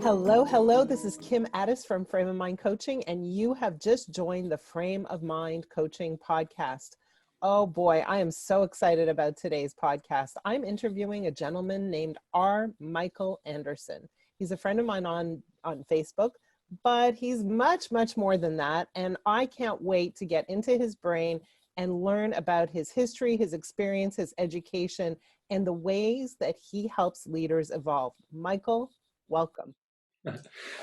Hello, hello. This is Kim Ades from Frame of Mind Coaching, and you have just joined the Frame of Mind Coaching podcast. Oh boy, I am so excited about today's podcast. I'm interviewing a gentleman named R. Michael Anderson. He's a friend of mine on Facebook, but he's much, much more than that. And I can't wait to get into his brain and learn about his history, his experience, his education, and the ways that he helps leaders evolve. Michael, welcome.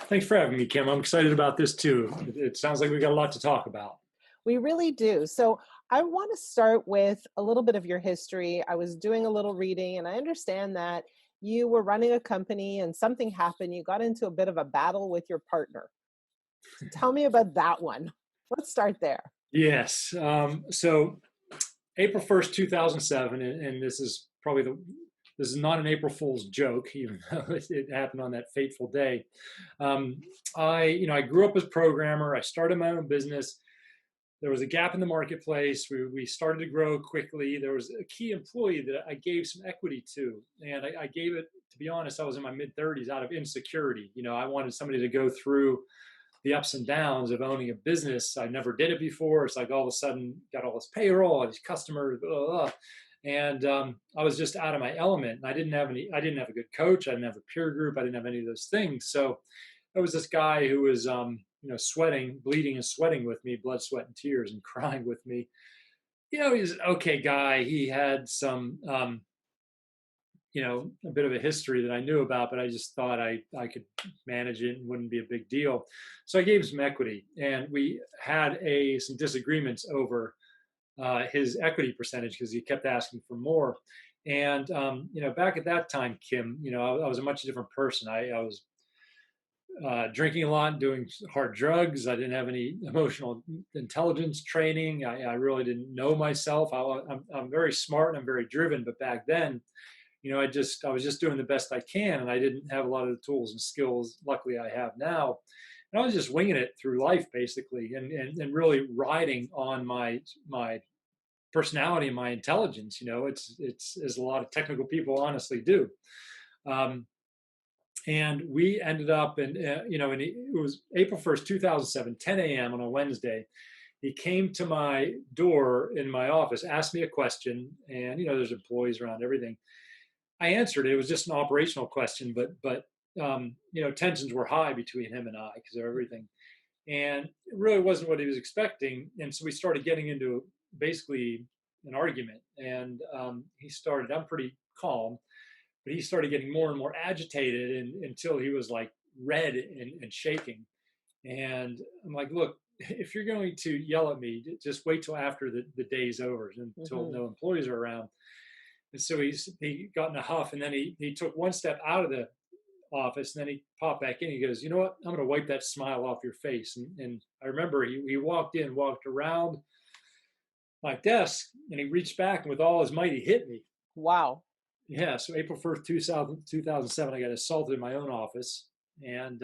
Thanks for having me, Kim. I'm excited about this too. It sounds like we got a lot to talk about. We really do. So I want to start with a little bit of your history. I was doing a little reading and I understand that you were running a company and something happened. You got into a bit of a battle with your partner. Tell me about that one. Let's start there. Yes. So April 1st, 2007, and this is not an April Fool's joke, even though it happened on that fateful day. I grew up as a programmer. I started my own business. There was a gap in the marketplace. We started to grow quickly. There was a key employee that I gave some equity to. And I gave it, to be honest, I was in my mid-30s out of insecurity. I wanted somebody to go through the ups and downs of owning a business. I never did it before. It's like all of a sudden got all this payroll, all these customers, blah, blah, blah. And I was just out of my element. And I didn't have a good coach. I didn't have a peer group. I didn't have any of those things. So I was this guy who was, sweating, bleeding and sweating with me, blood, sweat, and tears, and crying with me. He's an okay guy. He had some, a bit of a history that I knew about, but I just thought I could manage it and wouldn't be a big deal. So I gave him some equity, and we had some disagreements over his equity percentage because he kept asking for more. And back at that time, Kim, I was a much different person. I was drinking a lot, doing hard drugs. I didn't have any emotional intelligence training. I really didn't know myself. I'm very smart and I'm very driven, but back then, I was just doing the best I can, and I didn't have a lot of the tools and skills. Luckily, I have now. And I was just winging it through life, basically, and really riding on my personality and my intelligence. It's as a lot of technical people honestly do. And we ended up and it was April 1st, 2007, 10 a.m. on a Wednesday. He came to my door in my office, asked me a question, and, there's employees around, everything. I answered it. It was just an operational question, but tensions were high between him and I because of everything. And it really wasn't what he was expecting. And so we started getting into basically an argument. And I'm pretty calm, but he started getting more and more agitated until he was like red and shaking. And I'm like, look, if you're going to yell at me, just wait till after the day's over, until no employees are around. And so he got in a huff, and then he took one step out of the office, and then he popped back in. He goes, you know what? I'm going to wipe that smile off your face. And I remember he walked around my desk, and he reached back, and with all his might, he hit me. Wow. Yeah. So April 1st, 2007, I got assaulted in my own office. And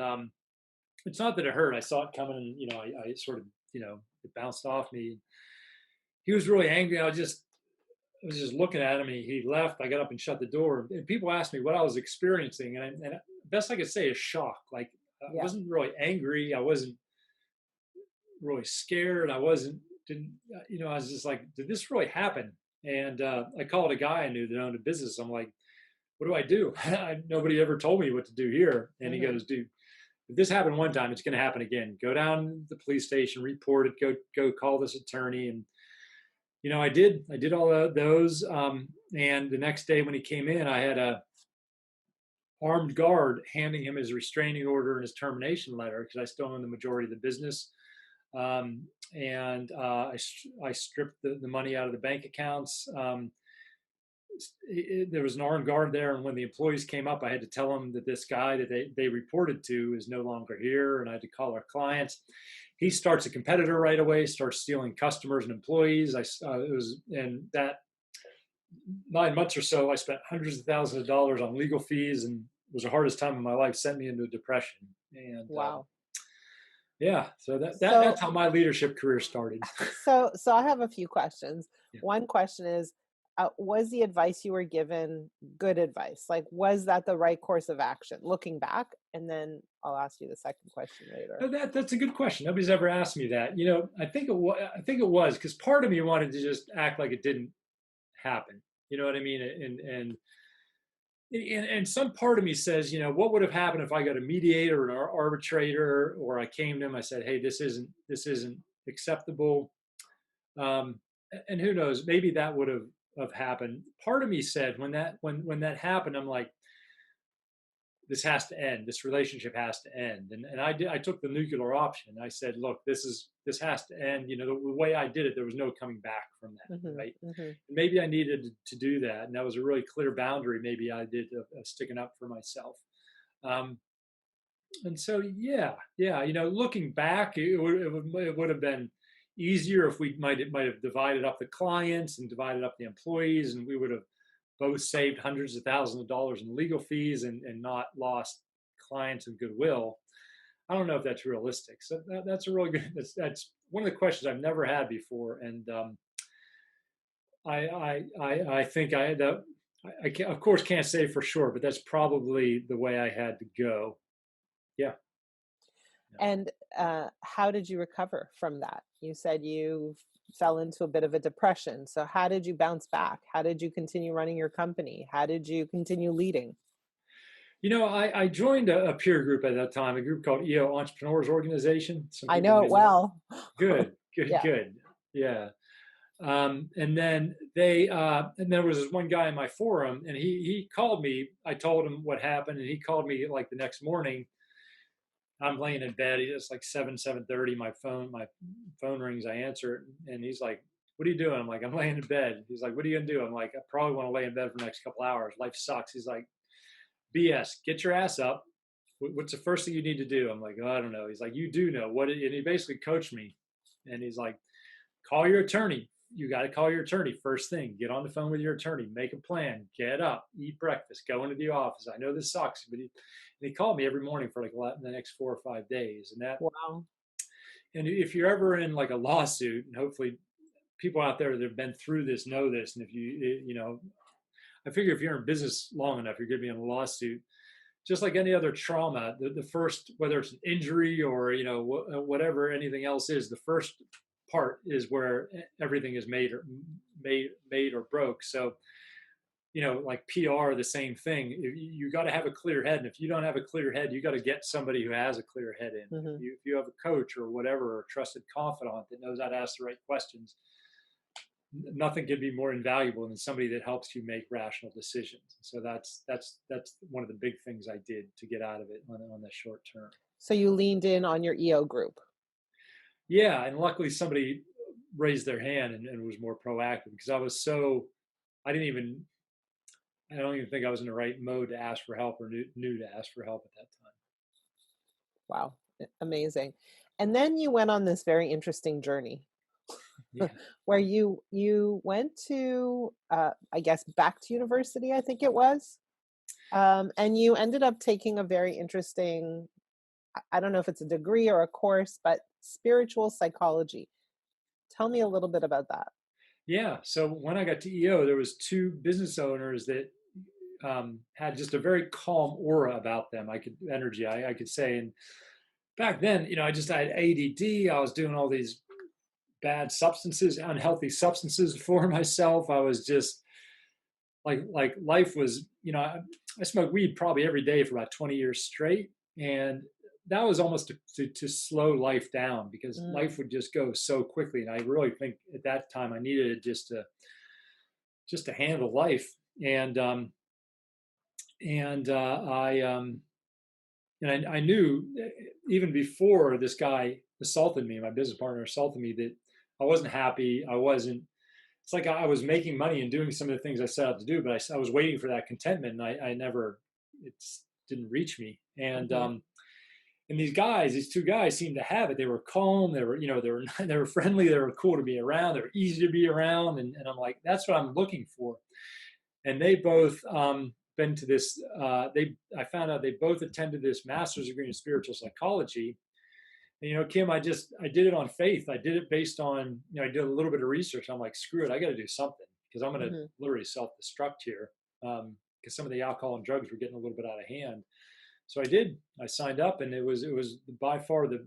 it's not that it hurt. I saw it coming, and, I sort of, it bounced off me. He was really angry. I was just looking at him. He left. I got up and shut the door. And people asked me what I was experiencing, and best I could say is shock. Like, I wasn't really angry. I wasn't really scared. I was just like, did this really happen? And I called a guy I knew that owned a business. I'm like, what do I do? Nobody ever told me what to do here. And he goes, dude, if this happened one time, it's going to happen again. Go down to the police station, report it, go call this attorney. And I did all of those. And the next day when he came in, I had a armed guard handing him his restraining order and his termination letter because I still own the majority of the business. And I stripped the money out of the bank accounts. There was an armed guard there, and when the employees came up, I had to tell them that this guy that they reported to is no longer here, and I had to call our clients. He starts a competitor right away, starts stealing customers and employees. In that 9 months or so, I spent hundreds of thousands of dollars on legal fees, and it was the hardest time of my life. Sent me into a depression. And wow. So that's how my leadership career started. So I have a few questions. Yeah. One question is, was the advice you were given good advice? Like, was that the right course of action looking back? And then I'll ask you the second question later. That's a good question. Nobody's ever asked me that. I think it was because part of me wanted to just act like it didn't happen. You know what I mean? And some part of me says, what would have happened if I got a mediator or an arbitrator, or I came to him, I said, hey, this isn't acceptable. Um, and who knows, maybe that would have happened. Part of me said when that happened, I'm like, this has to end. This relationship has to end. And I took the nuclear option. I said, look, this has to end. The way I did it, there was no coming back from that, Mm-hmm, right? mm-hmm. Maybe I needed to do that, and that was a really clear boundary. Maybe I did sticking up for myself. And so, yeah. Looking back, it would have been easier if we might have divided up the clients and divided up the employees, and we would have both saved hundreds of thousands of dollars in legal fees and not lost clients and goodwill. I don't know if that's realistic. So that's a really good. That's one of the questions I've never had before, and I think I can, of course, can't say for sure, but that's probably the way I had to go. Yeah. And how did you recover from that? You said you fell into a bit of a depression. So how did you bounce back? How did you continue running your company? How did you continue leading? I joined a peer group at that time, a group called EO Entrepreneurs Organization. Some I people know may it know. well. Good. Yeah. Yeah. And then and there was this one guy in my forum, and he called me. I told him what happened, and he called me like the next morning. I'm laying in bed. It's like 7:30. My phone rings. I answer it, and he's like, "What are you doing?" I'm like, "I'm laying in bed." He's like, "What are you gonna do?" I'm like, "I probably want to lay in bed for the next couple hours. Life sucks." He's like, "BS. Get your ass up. What's the first thing you need to do?" I'm like, "Oh, I don't know." He's like, "You do know what?" And he basically coached me, and he's like, "Call your attorney. You got to call your attorney first thing. Get on the phone with your attorney. Make a plan. Get up. Eat breakfast. Go into the office. I know this sucks, but he called me every morning for like the next 4 or 5 days. Wow. And if you're ever in like a lawsuit, and hopefully people out there that have been through this know this, and if I figure if you're in business long enough, you're going to be in a lawsuit. Just like any other trauma, the first, whether it's an injury or whatever anything else is, the first part is where everything is made or broke. So like PR, the same thing. You got to have a clear head, and if you don't have a clear head, you got to get somebody who has a clear head in. Mm-hmm. If you have a coach or whatever, or a trusted confidant that knows how to ask the right questions, nothing can be more invaluable than somebody that helps you make rational decisions. So that's one of the big things I did to get out of it on the short term. So you leaned in on your EO group. Yeah, and luckily somebody raised their hand and was more proactive, because I don't even think I was in the right mode to ask for help, or knew to ask for help at that time. Wow, amazing. And then you went on this very interesting journey. Yeah. Where you went to, I guess, back to university, I think it was. And you ended up taking a very interesting, I don't know if it's a degree or a course, but spiritual psychology. Tell me a little bit about that. Yeah. So when I got to EO, there was two business owners that had just a very calm aura about them. I could say. And back then, I had ADD. I was doing all these bad substances, unhealthy substances for myself. I was just like life was, I smoked weed probably every day for about 20 years straight. And that was almost to slow life down, because life would just go so quickly. And I really think at that time I needed it just to handle life. And I knew even before this guy assaulted me, my business partner assaulted me, that I wasn't happy. It's like I was making money and doing some of the things I set out to do, but I was waiting for that contentment, and it didn't reach me. And, and these two guys seemed to have it. They were calm. They were friendly. They were cool to be around. They were easy to be around. And I'm like, that's what I'm looking for. And they both, been to this, I found out they both attended this master's degree in spiritual psychology. And, Kim, I did it on faith. I did it based on, I did a little bit of research. I'm like, screw it, I got to do something. because I'm going to Hmm. literally self-destruct here, because some of the alcohol and drugs were getting a little bit out of hand. So I did. I signed up, and it was by far the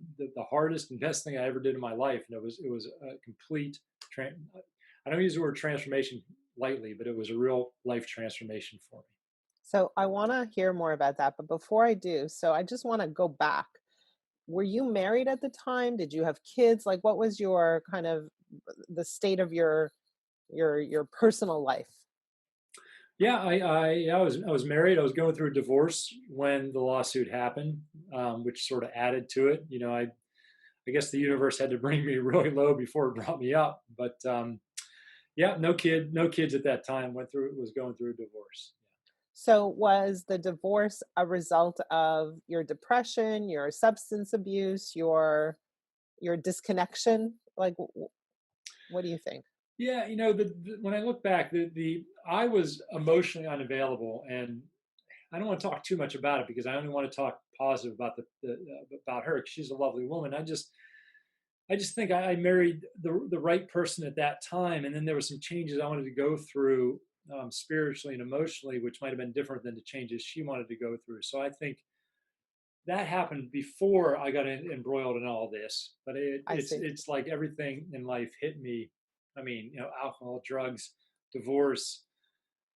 hardest and best thing I ever did in my life. And it was a complete. I don't use the word transformation lightly, but it was a real life transformation for me. So I want to hear more about that. But before I do, so I just want to go back. Were you married at the time? Did you have kids? Like, what was your kind of the state of your personal life? Yeah, I was married. I was going through a divorce when the lawsuit happened, which sort of added to it. I guess the universe had to bring me really low before it brought me up. But yeah, no kids at that time. Was going through a divorce. So was the divorce a result of your depression, your substance abuse, your disconnection? Like, what do you think? Yeah, when I look back, the I was emotionally unavailable, and I don't want to talk too much about it because I only want to talk positive about about her. 'Cause she's a lovely woman. I just think I married the right person at that time, and then there were some changes I wanted to go through, spiritually and emotionally, which might have been different than the changes she wanted to go through. So I think that happened before I got embroiled in all this. But I see. it's like everything in life hit me. I mean, alcohol, drugs, divorce,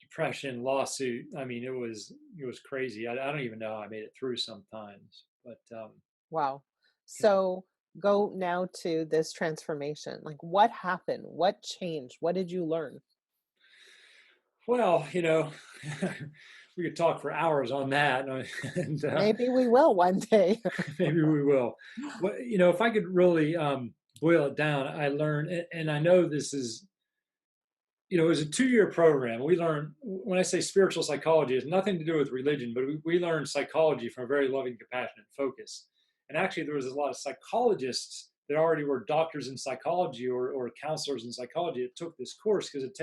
depression, lawsuit. I mean, it was crazy. I don't even know how I made it through sometimes. But Wow. yeah. So go now to this transformation. Like, what happened? What changed? What did you learn? Well, we could talk for hours on that, and Maybe we will one day. maybe we will. Well, if I could really boil it down, I learned, and I know this is, it was a 2-year program. We learned, when I say spiritual psychology, it has nothing to do with religion, but we learned psychology from a very loving, compassionate focus. And actually, there was a lot of psychologists that already were doctors in psychology or counselors in psychology that took this course because it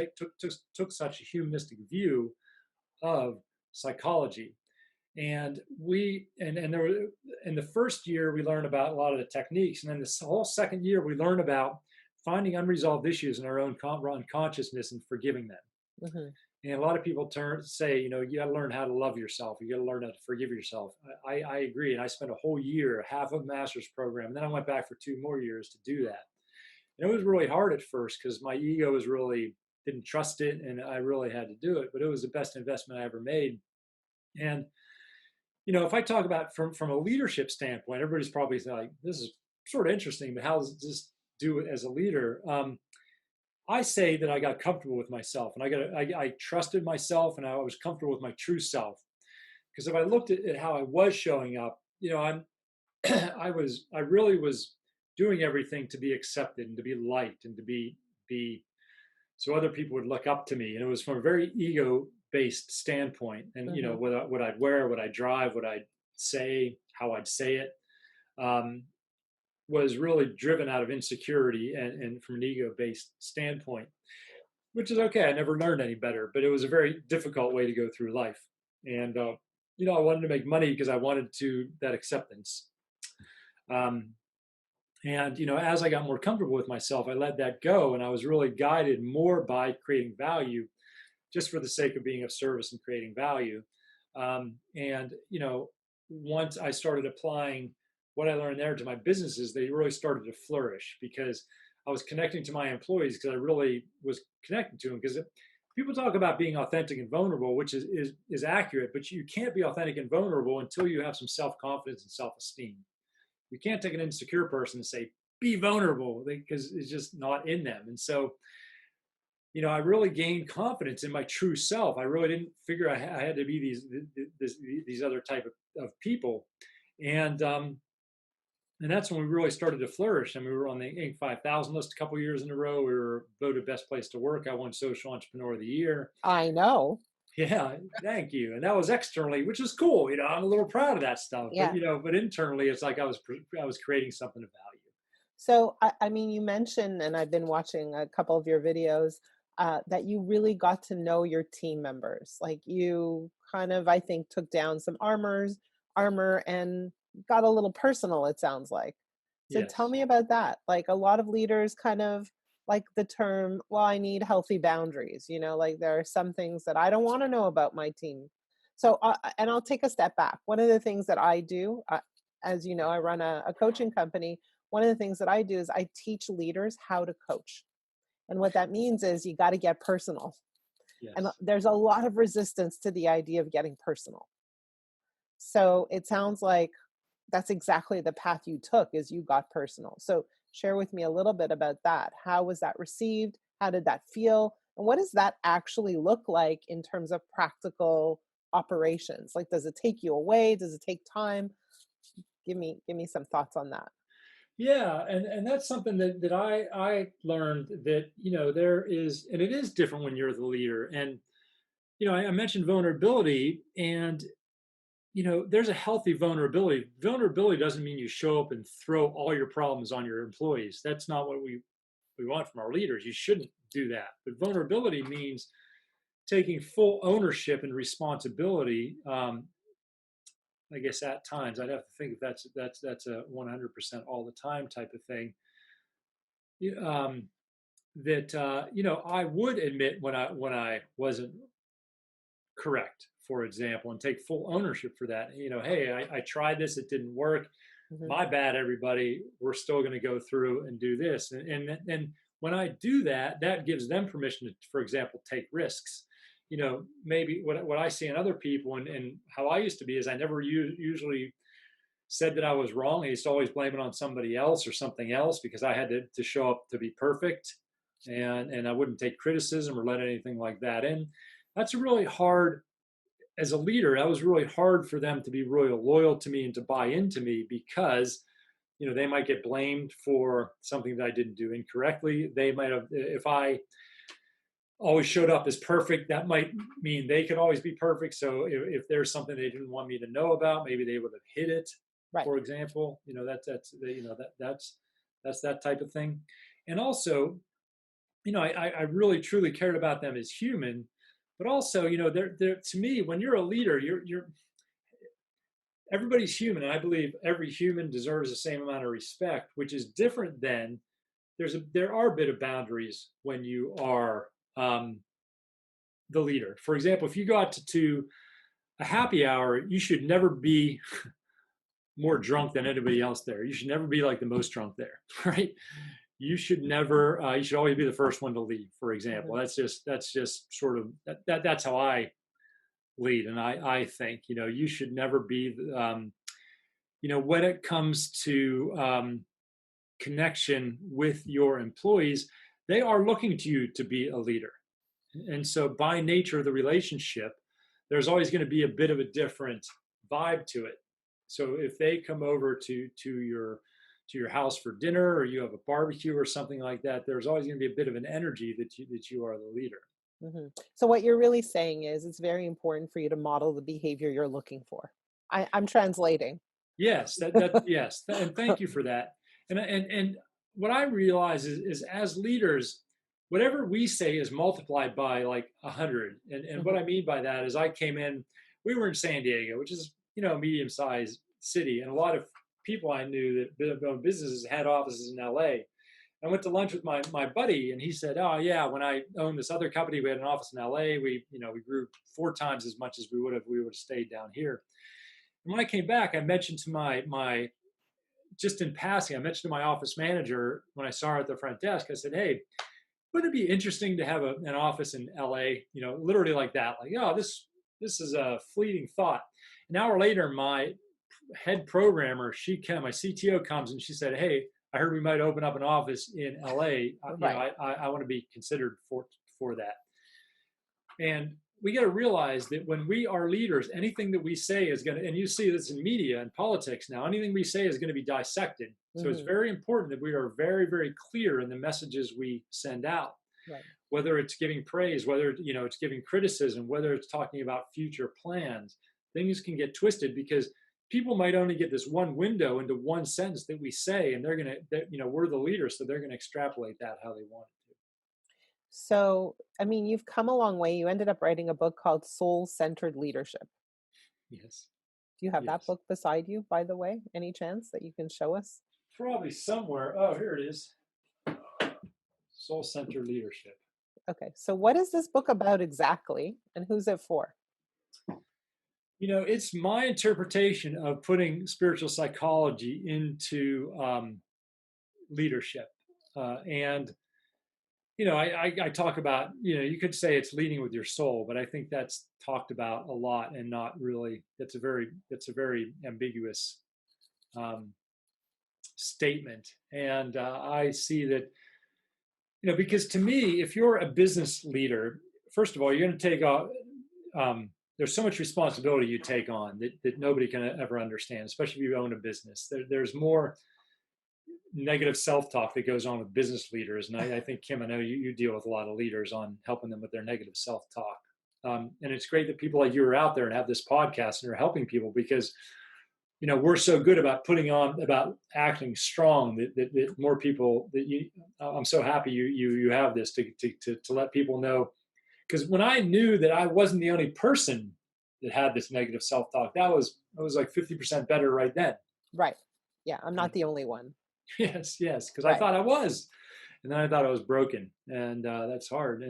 took such a humanistic view of psychology. And there were, in the first year we learned about a lot of the techniques, and then the whole second year we learned about finding unresolved issues in our own unconsciousness and forgiving them. Hmm. And a lot of people say, you got to learn how to love yourself. You got to learn how to forgive yourself. I agree. And I spent a whole year, half a master's program, and then I went back for 2 more years to do that. And it was really hard at first because my ego was really didn't trust it, and I really had to do it. But it was the best investment I ever made. And if I talk about from a leadership standpoint, everybody's probably like, this is sort of interesting, but how does this do it as a leader? I say that I got comfortable with myself, and I trusted myself, and I was comfortable with my true self. Because if I looked at how I was showing up, I really was doing everything to be accepted and to be liked and to be so other people would look up to me. And it was from a very ego based standpoint. And Hmm. what I'd wear, what I drive, what I'd say, how I'd say it, um, was really driven out of insecurity and from an ego based standpoint, which is okay. I never learned any better, but it was a very difficult way to go through life. And I wanted to make money because I wanted that acceptance. Um, and as I got more comfortable with myself, I let that go, and I was really guided more by creating value, just for the sake of being of service and creating value. And once I started applying what I learned there to my businesses, they really started to flourish because I was connecting to my employees because I really was connecting to them. Because people talk about being authentic and vulnerable, which is accurate, but you can't be authentic and vulnerable until you have some self confidence and self esteem. You can't take an insecure person and say be vulnerable because it's just not in them. And so I really gained confidence in my true self. I really didn't figure I had to be these other type of people, and that's when we really started to flourish. And we were on the Inc. 5000 list a couple of years in a row. We were voted best place to work. I won Social Entrepreneur of the Year. I know. Yeah, thank you. And that was externally, which is cool. I'm a little proud of that stuff. But Yeah. but internally, it's like I was creating something of value. So, I mean, you mentioned, and I've been watching a couple of your videos, that you really got to know your team members. Like you kind of, I think, took down some armor and got a little personal, it sounds like. So tell Yes. me about that. Like a lot of leaders kind of like the term, well, I need healthy boundaries, like there are some things that I don't want to know about my team. So, and I'll take a step back. One of the things that I do, as you know, I run a coaching company. One of the things that I do is I teach leaders how to coach. And what that means is you got to get personal. And Yes. there's a lot of resistance to the idea of getting personal. So it sounds like that's exactly the path you took, is you got personal. So share with me a little bit about that. How was that received? How did that feel? And what does that actually look like in terms of practical operations? Like, does it take you away? Does it take time? Give me some thoughts on that. Yeah, and that's something that I learned, that there is, and it is different when you're the leader. And I mentioned vulnerability, and there's a healthy vulnerability. Vulnerability doesn't mean you show up and throw all your problems on your employees. That's not what we want from our leaders. You shouldn't do that. But vulnerability means taking full ownership and responsibility. I guess at times I'd have to think if that's a 100% all the time type of thing. Um, that I would admit when I wasn't correct, for example, and take full ownership for that. Hey, I tried this, it didn't work. Hmm. My bad, everybody. We're still going to go through and do this. And when I do that, that gives them permission to, for example, take risks. Maybe what I see in other people, and how I used to be, is I never usually said that I was wrong. I used to always blame it on somebody else or something else, because I had to show up to be perfect, and I wouldn't take criticism or let anything like that in. That's really hard as a leader. That was really hard for them to be really loyal to me and to buy into me, because they might get blamed for something that I didn't do incorrectly. They might have, if I always showed up as perfect, that might mean they could always be perfect. So if there's something they didn't want me to know about, maybe they would have hid it, Right. for example. That's that type of thing. And also, I really truly cared about them as human. But also, they're to me, when you're a leader, you're everybody's human, and I believe every human deserves the same amount of respect, which is different than, there are a bit of boundaries when you are the leader. For example, if you go out to a happy hour, you should never be more drunk than anybody else there. You should never be like the most drunk there, right? You should never. You should always be the first one to leave. For example, Hmm. that's just sort of that's how I lead, and I think you should never be. When it comes to connection with your employees, they are looking to you to be a leader. And so, by nature of the relationship, there's always going to be a bit of a different vibe to it. So, if they come over to your house for dinner, or you have a barbecue or something like that, there's always going to be a bit of an energy that you are the leader. Hmm. So what you're really saying is it's very important for you to model the behavior you're looking for. I'm translating. Yes, yes, and thank you for that. And what I realize is as leaders, whatever we say is multiplied by like 100. And what Hmm. I mean by that is, I came in, we were in San Diego, which is a medium sized city, and a lot of people I knew that owned businesses had offices in LA. I went to lunch with my buddy, and he said, "Oh yeah, when I owned this other company, we had an office in LA. We grew 4 times as much as we would have stayed down here." And when I came back, I mentioned to my just in passing, I mentioned to my office manager when I saw her at the front desk. I said, "Hey, wouldn't it be interesting to have an office in LA?" Literally like that. Like, oh, this is a fleeting thought. An hour later, my head programmer, my CTO, comes and she said, "Hey, I heard we might open up an office in LA. Right. I want to be considered for that." And we got to realize that when we are leaders, anything that we say is going to, and you see this in media and politics now, anything we say is going to be dissected. So it's Hmm. very important that we are very, very clear in the messages we send out, Right. whether it's giving praise, whether it's giving criticism, whether it's talking about future plans. Things can get twisted because people might only get this one window into one sentence that we say, and we're the leaders, so they're going to extrapolate that how they want it So, I mean, you've come a long way. You ended up writing a book called Soul Centered Leadership. to. Yes, Do you have that yes. book beside you, by the way? Any chance that you can show us? Probably somewhere. Oh, here it is. Soul-centered leadership. Okay. So what is this book about exactly, and who's it for? It's my interpretation of putting spiritual psychology into leadership. And I talk about, you could say it's leading with your soul, but I think that's talked about a lot and not really, that's a very ambiguous um, statement. And I see that, because to me, if you're a business leader, first of all, you're going to take off, there's so much responsibility you take on that nobody can ever understand, especially if you own a business. There's more negative self-talk that goes on with business leaders. And I think, Kim, I know you deal with a lot of leaders on helping them with their negative self-talk. And it's great that people like you are out there and have this podcast and are helping people, because, we're so good about about acting strong that more people I'm so happy you have this to let people know. Because when I knew that I wasn't the only person that had this negative self-talk, that was like 50% better right then. Right. Yeah. I'm not the only one. Yes, because I Right. thought I was, and then I thought I was broken, and that's hard.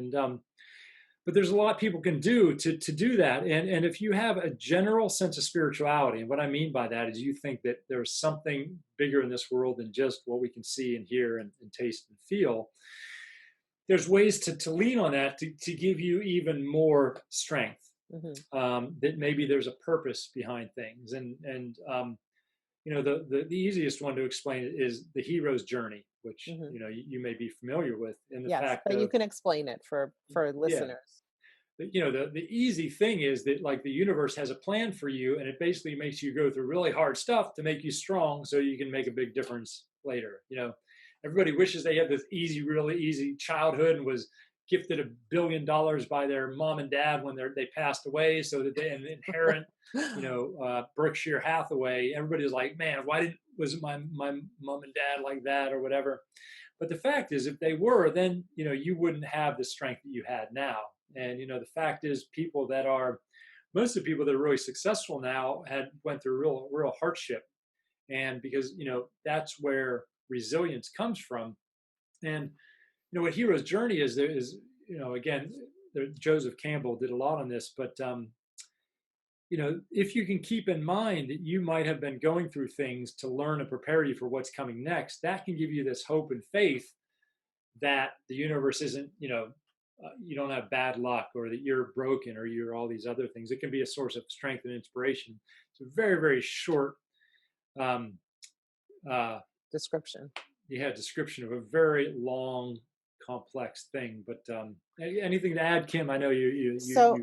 But there's a lot people can do to do that, and if you have a general sense of spirituality, and what I mean by that is you think that there's something bigger in this world than just what we can see and hear and taste and feel. There's ways to lean on that to give you even more strength. That maybe there's a purpose behind things, the easiest one to explain it is the hero's journey, which you may be familiar with, in the Yes, fact but you of, can explain it for yeah, listeners. the easy thing is that, like, the universe has a plan for you, and it basically makes you go through really hard stuff to make you strong so you can make a big difference later. Everybody wishes they had this really easy childhood and was gifted $1 billion by their mom and dad when they passed away, so that they inherit, Berkshire Hathaway. Everybody was like, man, why wasn't my mom and dad like that, or whatever? But the fact is, if they were, then you wouldn't have the strength that you had now. And the fact is, most of the people that are really successful now went through real hardship, and because that's where resilience comes from. And what hero's journey is, there is, again, Joseph Campbell did a lot on this, but if you can keep in mind that you might have been going through things to learn and prepare you for what's coming next, that can give you this hope and faith that the universe isn't, you don't have bad luck, or that you're broken, or you're all these other things. It can be a source of strength and inspiration. It's a very, very short um, Description. description of a very long, complex thing. But anything to add, Kim? I know So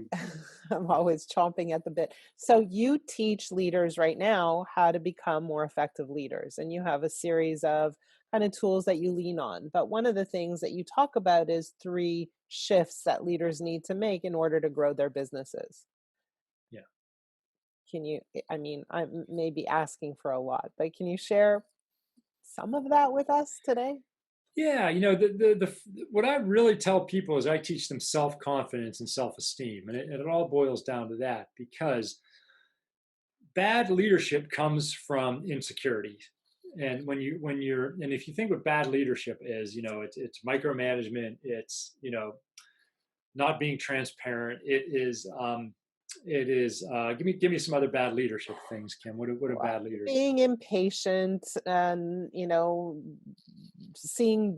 I'm always chomping at the bit. So you teach leaders right now how to become more effective leaders, and you have a series of kind of tools that you lean on. But one of the things that you talk about is 3 shifts that leaders need to make in order to grow their businesses. Yeah. Can you, I mean, I'm maybe asking for a lot, but can you share some of that with us today? Yeah, what I really tell people is I teach them self-confidence and self-esteem, and it all boils down to that, because bad leadership comes from insecurity. And if you think what bad leadership is, it's micromanagement, it's not being transparent. Give me some other bad leadership things, Kim. What are bad leaders? Being impatient and, seeing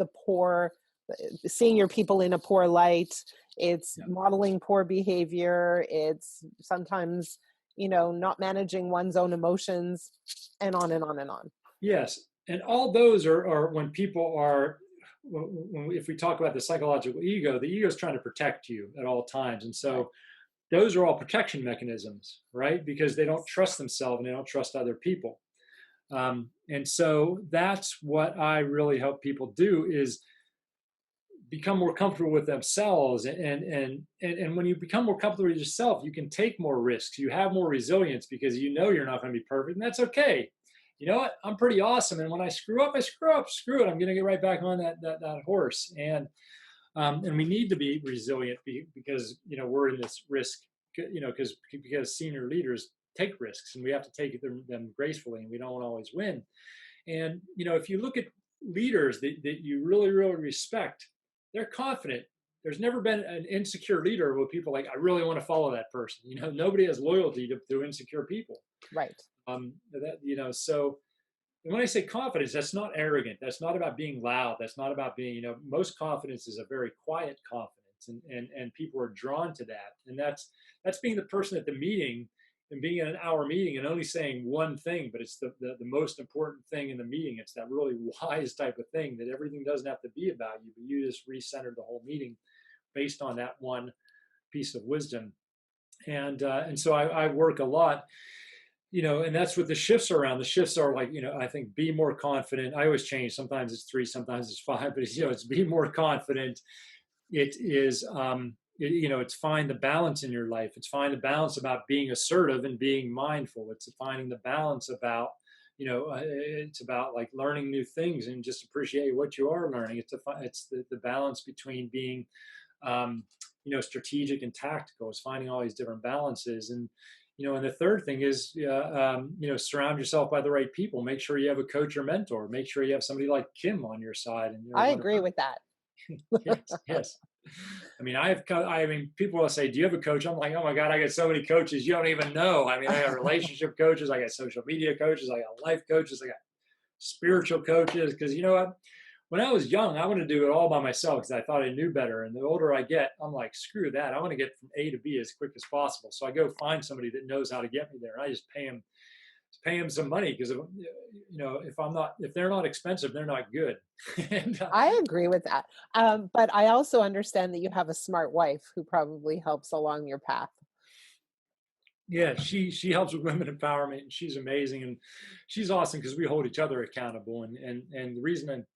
seeing your people in a poor light. It's Yeah. modeling poor behavior. It's sometimes, not managing one's own emotions, and on and on and on. Yes, and all those are when people are. If we talk about the psychological ego, the ego is trying to protect you at all times, and so those are all protection mechanisms, right? Because they don't trust themselves and they don't trust other people. And so that's what I really help people do, is become more comfortable with themselves. And when you become more comfortable with yourself, you can take more risks. You have more resilience, because you're not going to be perfect, and that's okay. You know what? I'm pretty awesome. And when I screw up, I screw up. Screw it. I'm going to get right back on that horse. And we need to be resilient, because we're in this risk. Because senior leaders take risks, and we have to take them gracefully, and we don't always win. And if you look at leaders that you really, really respect, they're confident. There's never been an insecure leader where people are like, I really want to follow that person. Nobody has loyalty to insecure people. Right. So and when I say confidence, that's not arrogant. That's not about being loud. That's not about being, most confidence is a very quiet confidence, and people are drawn to that. And that's being the person at the meeting and being in an hour meeting and only saying one thing, but it's the most important thing in the meeting. It's that really wise type of thing that everything doesn't have to be about you, but you just recentered the whole meeting based on that one piece of wisdom. And so I work a lot, and that's what the shifts are around. The shifts are like, I think be more confident. I always change. Sometimes it's 3, sometimes it's 5, but it's be more confident. It is, it's find the balance in your life. It's find the balance about being assertive and being mindful. It's finding the balance about, it's about like learning new things and just appreciate what you are learning. It's the balance between being, strategic and tactical. It's finding all these different balances. And the third thing is, surround yourself by the right people. Make sure you have a coach or mentor. Make sure you have somebody like Kim on your side. And I agree with that. yes, yes. People will say, "Do you have a coach?" I'm like, "Oh my God, I got so many coaches you don't even know." I got relationship coaches, I got social media coaches, I got life coaches, I got spiritual coaches. Because when I was young, I wanted to do it all by myself because I thought I knew better. And the older I get, I'm like, screw that. I want to get from A to B as quick as possible. So I go find somebody that knows how to get me there. And I just pay them some money because if they're not expensive, they're not good. I agree with that. But I also understand that you have a smart wife who probably helps along your path. Yeah, she helps with women empowerment, and she's amazing, and she's awesome because we hold each other accountable. And the reason and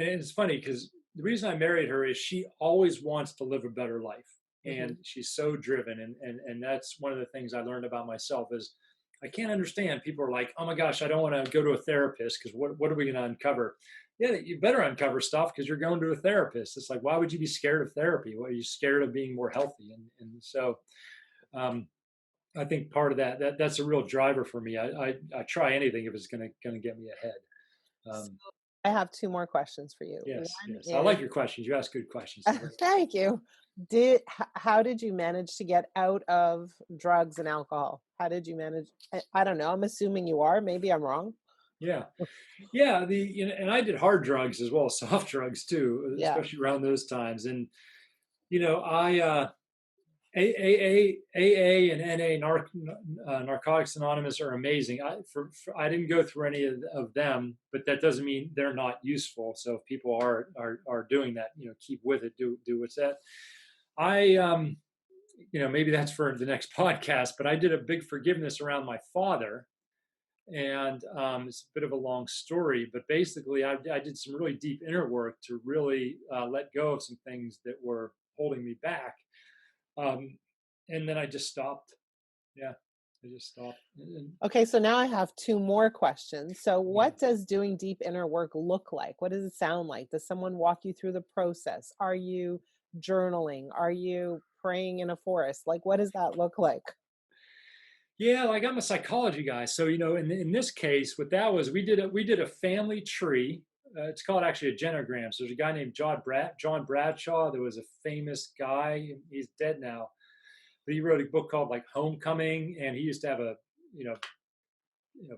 it's funny because the reason I married her is she always wants to live a better life, Hmm. and she's so driven. And that's one of the things I learned about myself is I can't understand. People are like, oh my gosh, I don't want to go to a therapist because what are we going to uncover? Yeah, you better uncover stuff because you're going to a therapist. It's like, why would you be scared of therapy? Well, are you scared of being more healthy? And so um, I think part of that's a real driver for me. I try anything if it's gonna get me ahead. So Um, I have two more questions for you. yes, One yes. I is, like your questions. You ask good questions. So thank you. How did you manage to get out of drugs and alcohol? How did you manage? I don't know. I'm assuming you are. Maybe I'm wrong. yeah, yeah. And I did hard drugs as well as soft drugs too, Yeah. especially around those times. And I AA and NA, Narcotics Anonymous, are amazing. I didn't go through any of them, but that doesn't mean they're not useful. So if people are doing that, keep with it. Do what's that. I maybe that's for the next podcast. But I did a big forgiveness around my father, and it's a bit of a long story. But basically, I did some really deep inner work to really let go of some things that were holding me back. Um, and then I just stopped. Yeah, I just stopped. Okay, so now I have two more questions. So, Yeah, what does doing deep inner work look like? What does it sound like? Does someone walk you through the process? Are you journaling? Are you praying in a forest? Like, what does that look like? yeah. Like I'm a psychology guy, so in this case, what that was, we did a family tree. It's called actually a genogram. So there's a guy named John Bradshaw. There was a famous guy. He's dead now, but he wrote a book called like Homecoming, and he used to have you know,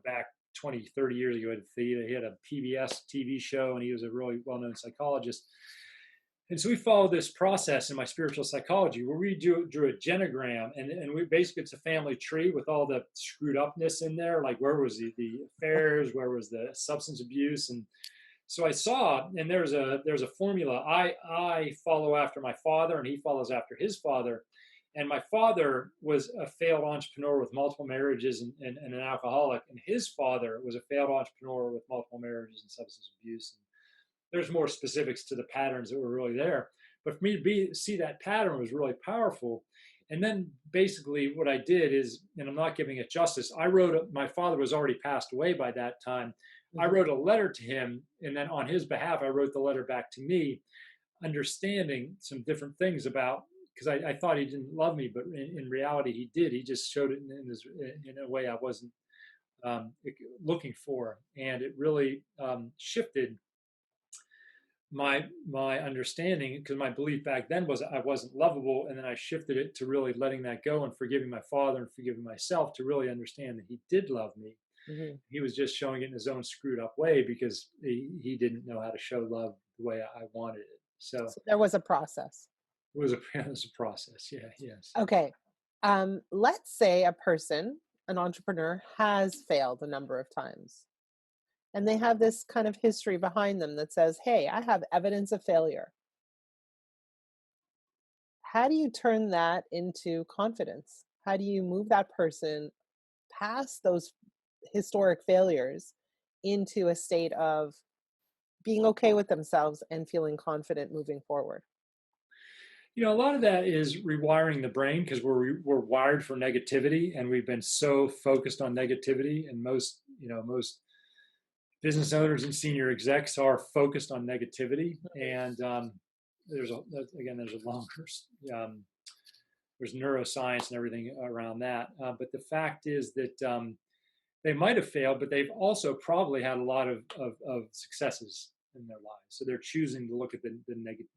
back 20, 30 years ago, he had a PBS TV show, and he was a really well-known psychologist. And so we follow this process in my spiritual psychology where we drew a genogram, and we basically, it's a family tree with all the screwed upness in there, like where was the affairs, where was the substance abuse. And so I saw, and there's a formula. I follow after my father, and he follows after his father. And my father was a failed entrepreneur with multiple marriages and an alcoholic, and his father was a failed entrepreneur with multiple marriages and substance abuse. And there's more specifics to the patterns that were really there. But for me to see that pattern was really powerful. And then basically what I did is, and I'm not giving it justice, my father was already passed away by that time. I Mhm. wrote a letter to him, and then on his behalf, I wrote the letter back to me, understanding some different things about, because I thought he didn't love me, but in reality he did. He just showed it in a way I wasn't looking for, and it really shifted my understanding, because my belief back then was I wasn't lovable, and then I shifted it to really letting that go and forgiving my father and forgiving myself to really understand that he did love me. Hmm. He was just showing it in his own screwed up way because he didn't know how to show love the way I wanted it. So So there was a process. it was a it was a process. Yeah. Yes. Okay. Let's say a person, an entrepreneur, has failed a number of times, and they have this kind of history behind them that says, hey, I have evidence of failure. How do you turn that into confidence? How do you move that person past those historic failures into a state of being okay with themselves and feeling confident moving forward? A lot of that is rewiring the brain because we're wired for negativity, and we've been so focused on negativity. And most business owners and senior execs are focused on negativity. And there's a again there's a longer um, there's neuroscience and everything around that. But the fact is that they might have failed, but they've also probably had a lot of successes in their lives. So they're choosing to look at the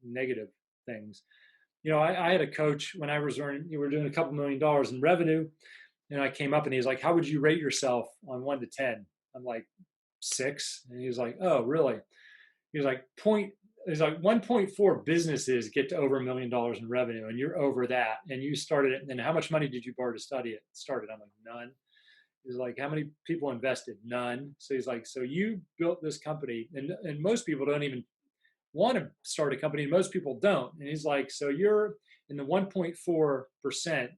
negative things. I had a coach when I was earning, we were doing a couple $1 million in revenue. And I came up and he's like, how would you rate yourself on 1 to 10? I'm like, 6. And he's like, oh, really? He's like, he's like 1.4 businesses get to over $1 million in revenue, and you're over that. And you started it. And then how much money did you borrow to study it? Started. I'm like, none. He's like, how many people invested? None. So he's like, so you built this company, and most people don't even want to start a company, and most people don't. And he's like, so you're in the 1.4%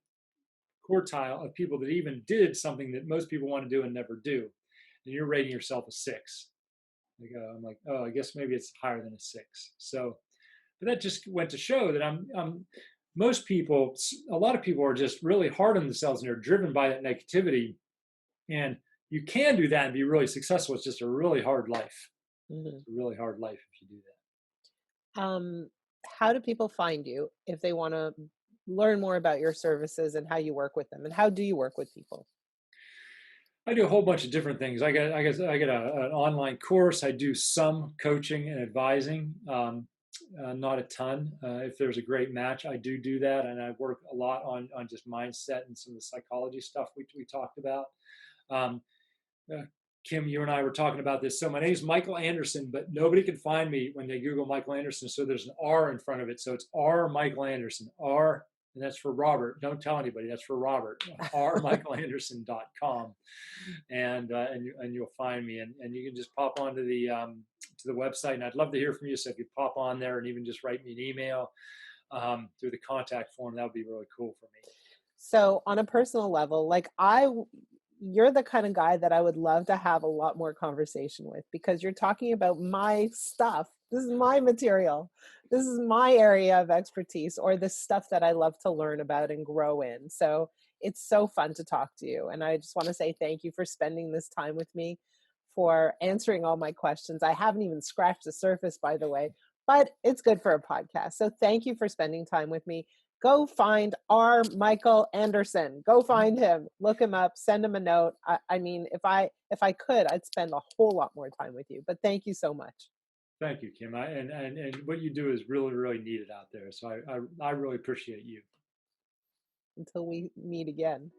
quartile of people that even did something that most people want to do and never do. And you're rating yourself a 6. I'm like, oh, I guess maybe it's higher than a 6. So, but that just went to show that most people, a lot of people are just really hard on themselves, and they're driven by that negativity. And you can do that and be really successful. It's just a really hard life. Mhm. It's a really hard life if you do that. Um, how do people find you if they want to learn more about your services and how you work with them? And how do you work with people? I do a whole bunch of different things. I get an online course. I do some coaching and advising, not a ton. If there's a great match, I do that, and I work a lot on just mindset and some of the psychology stuff we talked about. Um, uh, Kim, you and I were talking about this. So my name is Michael Anderson, but nobody can find me when they Google Michael Anderson. So there's an R in front of it. So it's R Michael Anderson. R, and that's for Robert. Don't tell anybody. That's for Robert. rmichaelanderson.com, and you'll find me. And you can just pop onto the website. And I'd love to hear from you. So if you pop on there and even just write me an email through the contact form, that would be really cool for me. So on a personal level, you're the kind of guy that I would love to have a lot more conversation with, because you're talking about my stuff. This is my material. This is my area of expertise, or the stuff that I love to learn about and grow in. So it's so fun to talk to you. And I just want to say thank you for spending this time with me, for answering all my questions. I haven't even scratched the surface, by the way, but it's good for a podcast. So thank you for spending time with me. Go find R. Michael Anderson. Go find him. Look him up. Send him a note. I mean, if I could, I'd spend a whole lot more time with you. But thank you so much. Thank you, Kim. And what you do is really, really needed out there. So I really appreciate you. Until we meet again.